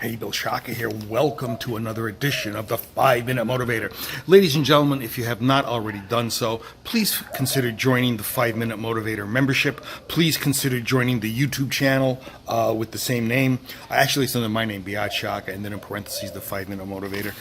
Hey, Bill Shaka here. Welcome to another edition of the 5-Minute Motivator. Ladies and gentlemen, if you have not already done so, please consider joining the 5-Minute Motivator membership. Please consider joining the YouTube channel with the same name. Actually, it's under my name, Biat Shaka, and then in parentheses, the 5-Minute Motivator.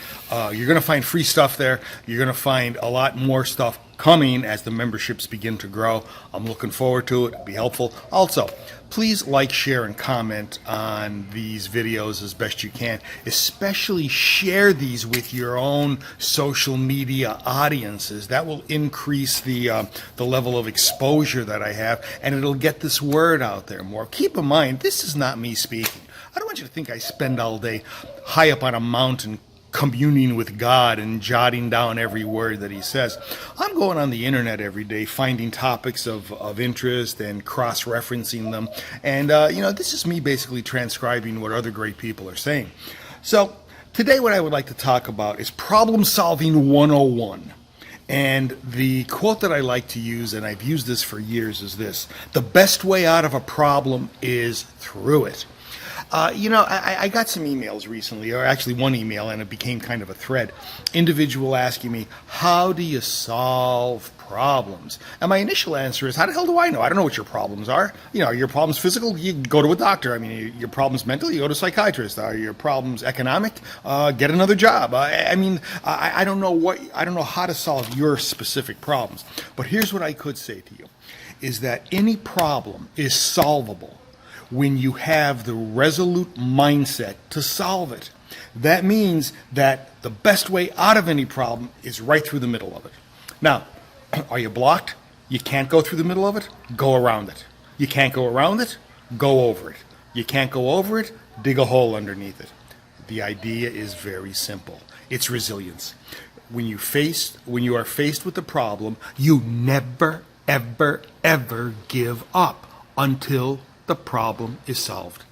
You're going to find free stuff there. You're going to find a lot more stuff coming as the memberships begin to grow. I'm looking forward to it. It'll be helpful. Also, please like, share, and comment on these videos as best you can. Especially share these with your own social media audiences. That will increase the level of exposure that I have, and it'll get this word out there more. Keep in mind, this is not me speaking. I don't want you to think I spend all day high up on a mountain communing with God and jotting down every word that he says. I'm going on the internet every day, finding topics of interest and cross-referencing them. And, this is me basically transcribing what other great people are saying. So today what I would like to talk about is Problem Solving 101. And the quote that I like to use, and I've used this for years, is this: the best way out of a problem is through it. I got some emails recently, or actually one email, and it became kind of a thread. Individual asking me, how do you solve problems? And my initial answer is, how the hell do I know? I don't know what your problems are. Are your problems physical? You go to a doctor. I mean, your problems mental? You go to a psychiatrist. Are your problems economic? Get another job. I don't know how to solve your specific problems. But here's what I could say to you, is that any problem is solvable when you have the resolute mindset to solve it. That means that the best way out of any problem is right through the middle of it. Now, are you blocked? You can't go through the middle of it? Go around it. You can't go around it? Go over it. You can't go over it? Dig a hole underneath it. The idea is very simple. It's resilience. When you are faced with the problem, you never, ever, ever give up until the problem is solved.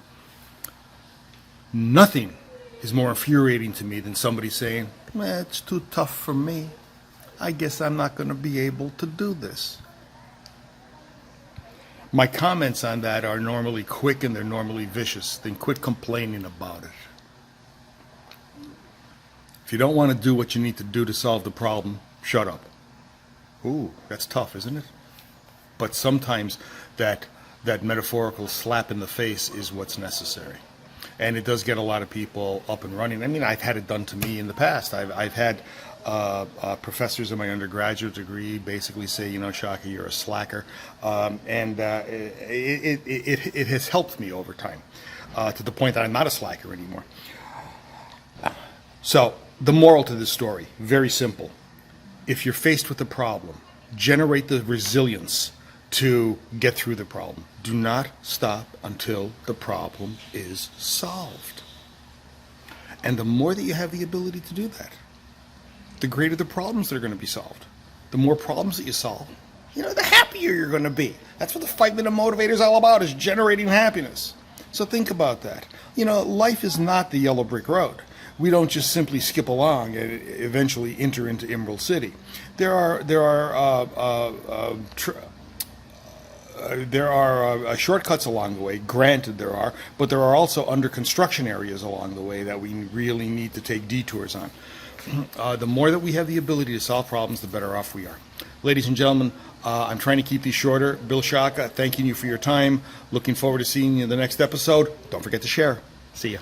Nothing is more infuriating to me than somebody saying, it's too tough for me. I guess I'm not going to be able to do this. My comments on that are normally quick and they're normally vicious. Then quit complaining about it. If you don't want to do what you need to do to solve the problem, shut up. Ooh, that's tough, isn't it? But sometimes that metaphorical slap in the face is what's necessary. And it does get a lot of people up and running. I mean, I've had it done to me in the past. I've had professors in my undergraduate degree basically say, Shaka, you're a slacker. It has helped me over time to the point that I'm not a slacker anymore. So the moral to this story, very simple. If you're faced with a problem, generate the resilience to get through the problem. Do not stop until the problem is solved. And the more that you have the ability to do that, the greater the problems that are going to be solved. The more problems that you solve, the happier you're going to be. That's what the 5-Minute Motivator is all about, is generating happiness. So think about that. Life is not the yellow brick road. We don't just simply skip along and eventually enter into Emerald City. There are shortcuts along the way, granted there are, but there are also under construction areas along the way that we really need to take detours on. The more that we have the ability to solve problems, the better off we are. Ladies and gentlemen, I'm trying to keep these shorter. Bill Shaka, thanking you for your time. Looking forward to seeing you in the next episode. Don't forget to share. See ya.